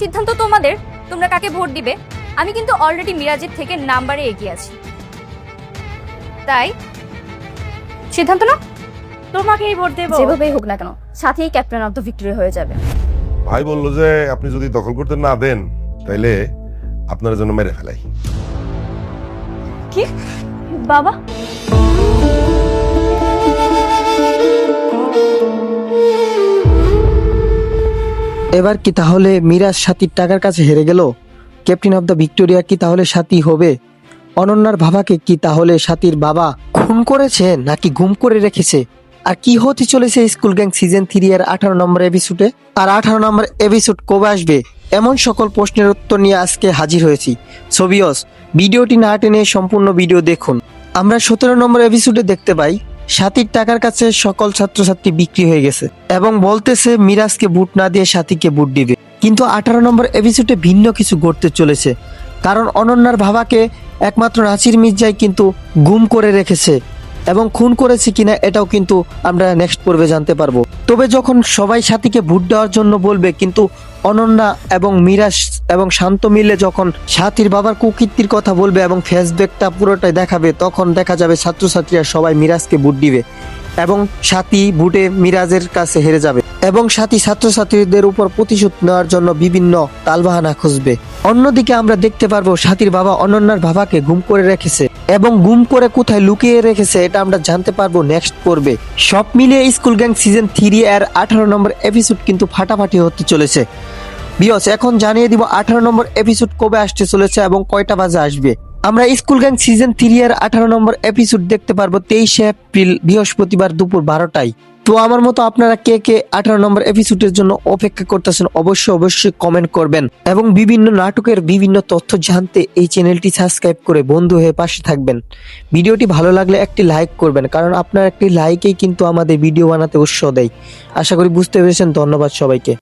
সিদ্ধান্ত তোমাদের, তোমরা কাকে ভোট দিবে। আমি কিন্তু অলরেডি মিরাজের থেকে নাম্বারে এগিয়ে আছি, তাই সিদ্ধান্ত না, তোমাকেই ভোট দেবো। যেভাবেই হোক না কেন সাথেই ক্যাপ্টেন অফ দ্য ভিক্টোরি হয়ে যাবে। ভাই বললো যে আপনি যদি দখল করতে না দেন তাইলে আপনার জন্য মেরে ফেলাই। কি বাবা? এবার কি তাহলে মিরাজ সাথীর টাকার কাছে হেরে গেল? ক্যাপ্টেন অফ দ্য ভিক্টোরিয়া কি তাহলে সাথী হবে? অনন্যার বাবাকে কি তাহলে সাথীর বাবা খুন করেছে নাকি গুম করে রেখেছে? আর কি হতে চলেছে স্কুল গ্যাং সিজন 3 এর 18 নম্বর এপিসোডে? আর 18 নম্বর এপিসোড কবে আসবে? এমন সকল প্রশ্নের উত্তর নিয়ে আজকে হাজির হয়েছি। সো ভিউয়ার্স, ভিডিওটি না টেনে সম্পূর্ণ ভিডিও দেখুন। আমরা 17 নম্বর এপিসোডে দেখতে পাই সাথীর টাকার কাছে সকল ছাত্রছাত্রী বিক্রি হয়ে গেছে এবং বলতেছে মিরাজকে বুট না দিয়ে সাথীকে বুট দিবে। কিন্তু 18 নম্বর এপিসোডে ভিন্ন কিছু ঘটতে চলেছে, কারণ অনন্যার বাবাকে একমাত্র নাসির মির্জাই কিন্তু গুম করে রেখেছে এবং খুন করেছে কিনা এটাও কিন্তু আমরা নেক্সট পর্বে জানতে পারবো। তবে যখন সবাই সাথীকে ভোট দেওয়ার জন্য বলবে, কিন্তু অনন্যা এবং মিরাজ এবং শান্ত মিলে যখন সাথীর বাবার কুকীর্তির কথা বলবে এবং ফেসব্যাকটা পুরোটাই দেখাবে, তখন দেখা যাবে ছাত্রছাত্রীরা সবাই মিরাজকে ভোট দিবে এবং সাথী ভোটে মিরাজের কাছে হেরে যাবে এবং সাথী ছাত্রছাত্রীদের উপর প্রতিশোধ নেওয়ার জন্য বিভিন্ন তালবাহানা খুঁজবে। অন্যদিকে আমরা দেখতে পারবো সাথীর বাবা অনন্যার বাবাকে গুম করে রেখেছে এবং গুম করে কোথায় লুকিয়ে রেখেছে এটা আমরা জানতে পারবো নেক্সট পর্বে। সব মিলিয়ে স্কুল গ্যাং সিজন 3 এর 18 নম্বর এপিসোড কিন্তু ফাটাফাটি হতে চলেছে। ভিউয়ার্স, এখন জানিয়ে দিব 18 নম্বর এপিসোড কবে আসতে চলেছে এবং কয়টা বাজে আসবে। আমরা স্কুল গ্যাং সিজন 3 এর 18 নম্বর এপিসোড দেখতে পারবো 23 এপ্রিল বৃহস্পতিবার দুপুর 12টায়। তো আমার মতো আপনারা কে কে 18 নম্বর এপিসোডের জন্য অপেক্ষা করতেছেন অবশ্যই কমেন্ট করবেন এবং বিভিন্ন নাটকের বিভিন্ন তথ্য জানতে এই চ্যানেলটি সাবস্ক্রাইব করে বন্ধু হয়ে পাশে থাকবেন। ভিডিওটি ভালো লাগলে একটি লাইক করবেন, কারণ আপনার একটি লাইকেই কিন্তু আমাদের ভিডিও বানাতে উৎসাহ দেয়। আশা করি বুঝতে পেরেছেন। ধন্যবাদ সবাইকে।